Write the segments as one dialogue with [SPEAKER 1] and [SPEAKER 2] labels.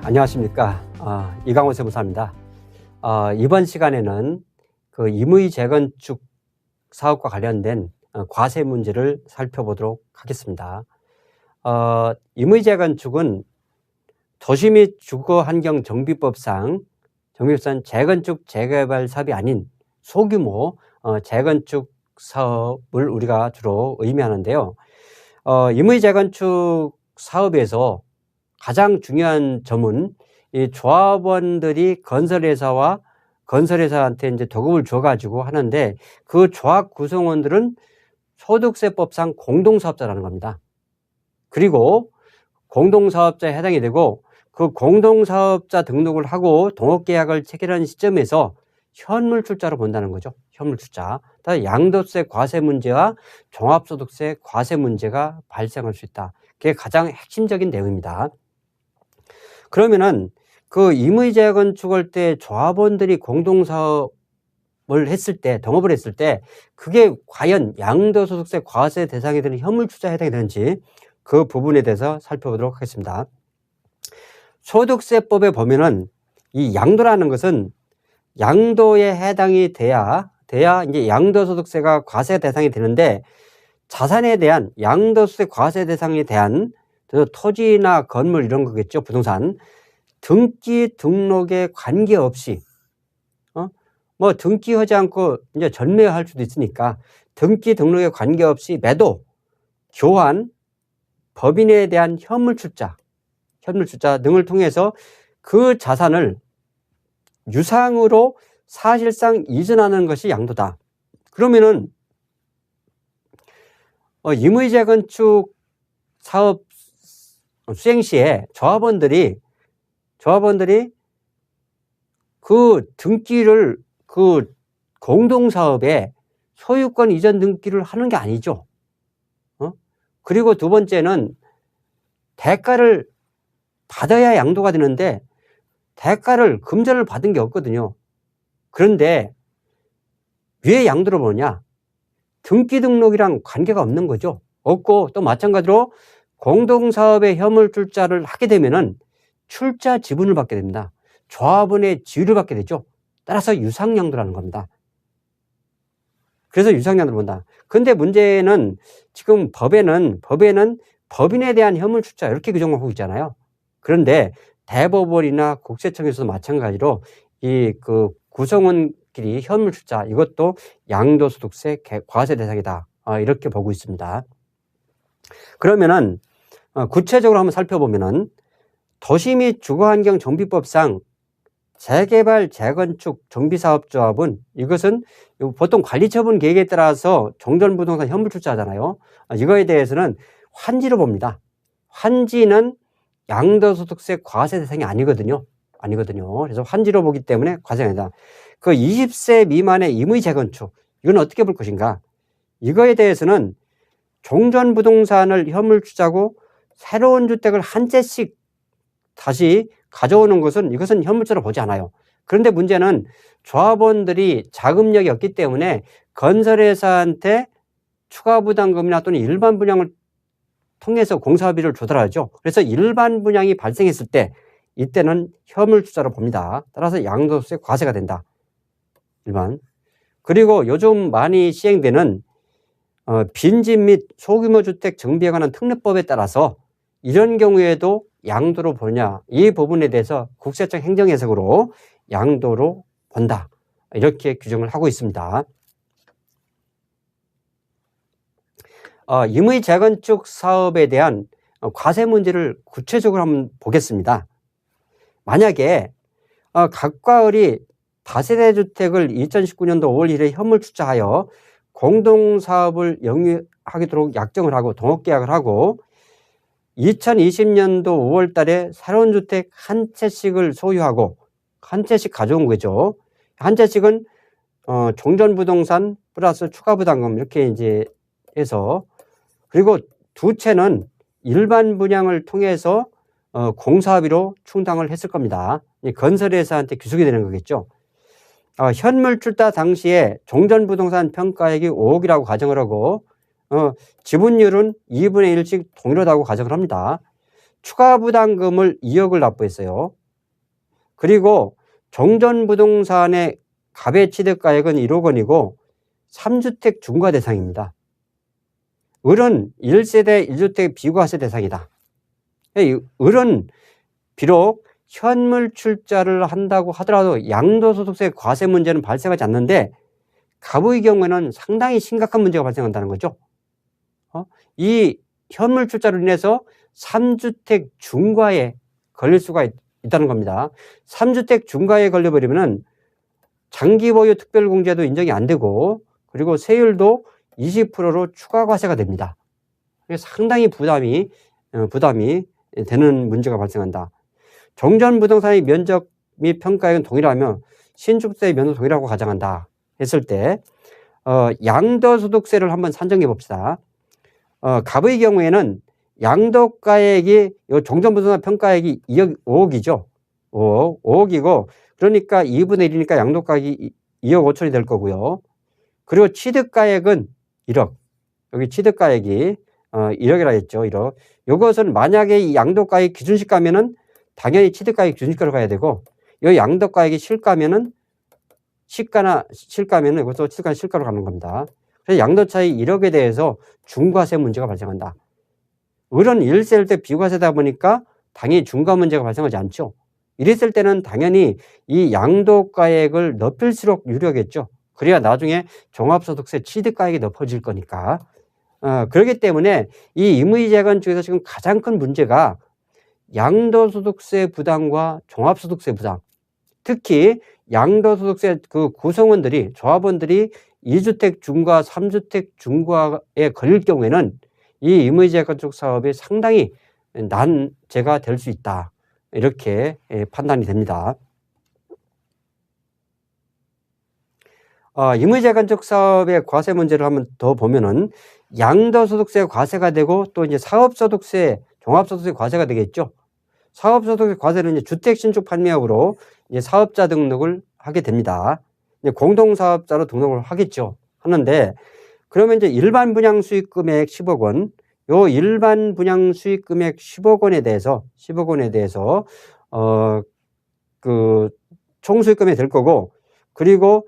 [SPEAKER 1] 안녕하십니까. 이강호 세무사입니다. 이번 시간에는 그 임의 재건축 사업과 관련된 과세 문제를 살펴보도록 하겠습니다. 임의 재건축은 도시 및 주거환경정비법상 재건축 재개발 사업이 아닌 소규모 재건축 사업을 우리가 주로 의미하는데요. 임의 재건축 사업에서 가장 중요한 점은 이 조합원들이 건설회사한테 이제 도급을 줘가지고 하는데, 그 조합 구성원들은 소득세법상 공동사업자라는 겁니다. 그리고 공동사업자에 해당이 되고, 그 공동사업자 등록을 하고 동업계약을 체결하는 시점에서 현물출자로 본다는 거죠. 현물출자. 양도세 과세 문제와 종합소득세 과세 문제가 발생할 수 있다. 그게 가장 핵심적인 내용입니다. 그러면은 그 임의 재건축할 때 조합원들이 공동사업을 했을 때, 동업을 했을 때 그게 과연 양도소득세 과세 대상이 되는 현물출자에 해당이 되는지 그 부분에 대해서 살펴보도록 하겠습니다. 소득세법에 보면은 이 양도라는 것은 양도에 해당이 돼야 이제 양도소득세가 과세 대상이 되는데, 자산에 대한 양도소득세 과세 대상에 대한 토지나 건물 이런 거겠죠. 부동산. 등기 등록에 관계없이, 뭐 등기하지 않고 이제 전매할 수도 있으니까 등기 등록에 관계없이 매도, 교환, 법인에 대한 현물출자 등을 통해서 그 자산을 유상으로 사실상 이전하는 것이 양도다. 그러면은 임의 재건축 사업 수행 시에 조합원들이 그 등기를 그 공동사업에 소유권 이전 등기를 하는 게 아니죠. 그리고 두 번째는 대가를 받아야 양도가 되는데 금전을 받은 게 없거든요. 그런데 왜 양도를 보느냐? 등기 등록이랑 관계가 없는 거죠. 없고, 또 마찬가지로 공동사업의 현물출자를 하게 되면은 출자 지분을 받게 됩니다. 조합원의 지위를 받게 되죠. 따라서 유상양도라는 겁니다. 그래서 유상양도를 본다. 근데 문제는 지금 법에는 법인에 대한 현물출자 이렇게 규정하고 있잖아요. 그런데 대법원이나 국세청에서도 마찬가지로 이 그 구성원끼리 현물출자, 이것도 양도소득세 과세 대상이다. 이렇게 보고 있습니다. 그러면은 구체적으로 한번 살펴보면은 도시 및 주거환경정비법상 재개발, 재건축, 정비사업조합은 이것은 보통 관리처분 계획에 따라서 종전부동산 현물출자하잖아요. 이거에 대해서는 환지로 봅니다. 환지는 양도소득세 과세 대상이 아니거든요. 그래서 환지로 보기 때문에 과세가 아니다. 그 20세 미만의 임의 재건축, 이건 어떻게 볼 것인가? 이거에 대해서는 종전부동산을 현물출자하고 새로운 주택을 한 채씩 다시 가져오는 것은, 이것은 현물자로 보지 않아요. 그런데 문제는 조합원들이 자금력이 없기 때문에 건설회사한테 추가 부담금이나 또는 일반 분양을 통해서 공사비를 조달하죠. 그래서 일반 분양이 발생했을 때 이때는 현물투자로 봅니다. 따라서 양도소득세 과세가 된다. 일반. 그리고 요즘 많이 시행되는 빈집 및 소규모 주택 정비에 관한 특례법에 따라서 이런 경우에도 양도로 보냐, 이 부분에 대해서 국세청 행정해석으로 양도로 본다. 이렇게 규정을 하고 있습니다. 임의 재건축 사업에 대한 과세 문제를 구체적으로 한번 보겠습니다. 만약에 각과 을이 다세대 주택을 2019년도 5월 1일에 현물출자하여 공동사업을 영위하도록 약정을 하고 동업계약을 하고 2020년도 5월 달에 새로운 주택 한 채씩을 소유하고 한 채씩 가져온 거죠. 한 채씩은 종전부동산 플러스 추가 부담금 이렇게 이제 해서, 그리고 두 채는 일반 분양을 통해서 공사비로 충당을 했을 겁니다. 건설회사한테 귀속이 되는 거겠죠. 현물출자 당시에 종전부동산 평가액이 5억이라고 가정을 하고 지분율은 2분의 1씩 동일하다고 가정을 합니다. 추가 부담금을 2억을 납부했어요. 그리고 종전부동산의 갑의 취득가액은 1억 원이고 3주택 중과 대상입니다. 을은 1세대 1주택 비과세 대상이다. 을은 비록 현물 출자를 한다고 하더라도 양도소득세 과세 문제는 발생하지 않는데 갑의 경우에는 상당히 심각한 문제가 발생한다는 거죠. 이 현물 출자로 인해서 3주택 중과에 걸릴 수가 있다는 겁니다. 3주택 중과에 걸려버리면 장기 보유 특별공제도 인정이 안 되고 그리고 세율도 20%로 추가 과세가 됩니다. 상당히 부담이 되는 문제가 발생한다. 종전부동산의 면적 및 평가액은 동일하며 신축세의 면도 동일하고 가정한다 했을 때 양도소득세를 한번 산정해 봅시다. 갑의 경우에는 양도가액이 종전부동산 평가액이 5억이죠. 5억이고 그러니까 2분의 1이니까 양도가액이 2억 5천이 될 거고요. 그리고 취득가액은 1억. 여기 취득가액이 1억이라 했죠. 1억. 이것은 만약에 이 양도가액 기준시가면은 당연히 취득가액 기준시가로 가야 되고 이 양도가액이 실가면은 실가면은 이것도 취득가 실가로 가는 겁니다. 그래서 양도차익 1억에 대해서 중과세 문제가 발생한다. 을은 1세일 때 비과세다 보니까 당연히 중과 문제가 발생하지 않죠. 이랬을 때는 당연히 이 양도가액을 높일수록 유리하겠죠. 그래야 나중에 종합소득세 취득가액이 높아질 거니까. 그렇기 때문에 이 임의재건 중에서 지금 가장 큰 문제가 양도소득세 부담과 종합소득세 부담. 특히 양도소득세 그 구성원들이 조합원들이 2주택 중과 3주택 중과에 걸릴 경우에는 이 임의재건축 사업이 상당히 난제가 될 수 있다. 이렇게 판단이 됩니다. 임의재건축 사업의 과세 문제를 한번 더 보면은 양도소득세 과세가 되고 또 이제 사업소득세, 종합소득세 과세가 되겠죠. 사업소득세 과세는 이제 주택 신축 판매업으로 이제 사업자 등록을 하게 됩니다. 이제 공동사업자로 등록을 하겠죠. 하는데 그러면 이제 일반 분양 수익 금액 10억 원, 요 일반 분양 수익 금액 10억 원에 대해서 그 총수익 금액이 될 거고 그리고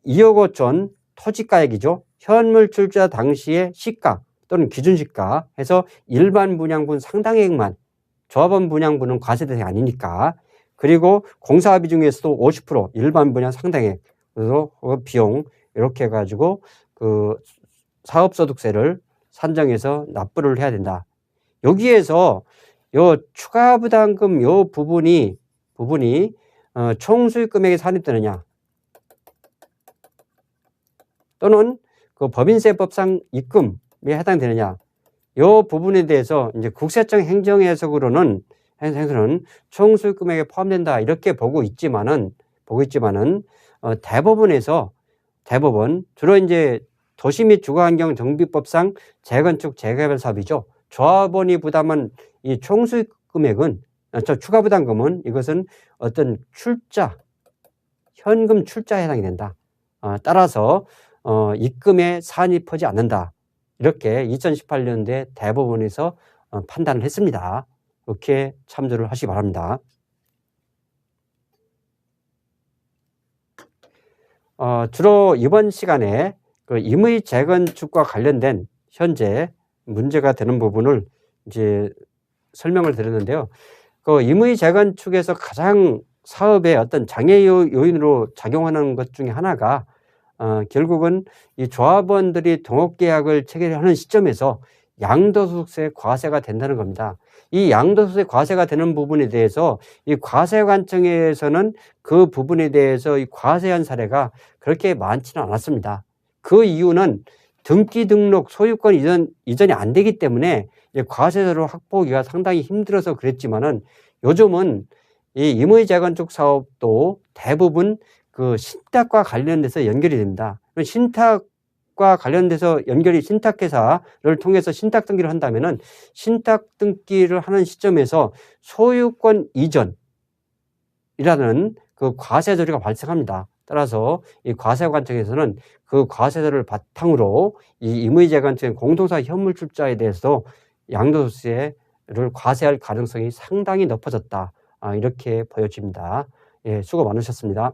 [SPEAKER 1] 2억 5천 토지가액이죠. 현물 출자 당시의 시가 또는 기준시가 해서 일반 분양분 상당액만 조합원 분양분은 과세 대상이 아니니까 그리고 공사비 중에서도 50% 일반 분양 상당액 그래서 비용 이렇게 해가지고 그 사업소득세를 산정해서 납부를 해야 된다. 여기에서 요 추가부담금 요 부분이 총수익 금액에 산입되느냐 또는 그 법인세법상 입금에 해당되느냐 요 부분에 대해서 이제 국세청 행정해석으로는 총수익 금액에 포함된다 이렇게 보고 있지만은 대법원 주로 이제 도시 및 주거환경 정비법상 재건축 재개발 사업이죠. 조합원이 부담한 이 총수익 금액은 추가 부담금은 이것은 어떤 현금 출자에 해당이 된다. 따라서 입금에 산입하지 않는다. 이렇게 2018년도에 대법원에서 판단을 했습니다. 이렇게 참조를 하시기 바랍니다. 주로 이번 시간에 그 임의 재건축과 관련된 현재 문제가 되는 부분을 이제 설명을 드렸는데요. 그 임의 재건축에서 가장 사업의 어떤 장애 요인으로 작용하는 것 중에 하나가 결국은 이 조합원들이 동업계약을 체결하는 시점에서 양도소득세 과세가 된다는 겁니다. 이 양도소득세 과세가 되는 부분에 대해서 이 과세관청에서는 그 부분에 대해서 이 과세한 사례가 그렇게 많지는 않았습니다. 그 이유는 등기 등록 소유권 이전이 안 되기 때문에 과세자를 확보하기가 상당히 힘들어서 그랬지만은 요즘은 이 임의 재건축 사업도 대부분 그 신탁과 관련돼서 연결이 됩니다. 신탁과 관련돼서 신탁회사를 통해서 신탁 등기를 한다면은 신탁 등기를 하는 시점에서 소유권 이전이라는 그 과세 조리가 발생합니다. 따라서 이 과세관청에서는 그 과세를 바탕으로 이 임의 재건축 공동사 현물 출자에 대해서 양도소득세를 과세할 가능성이 상당히 높아졌다. 이렇게 보여집니다. 예, 수고 많으셨습니다.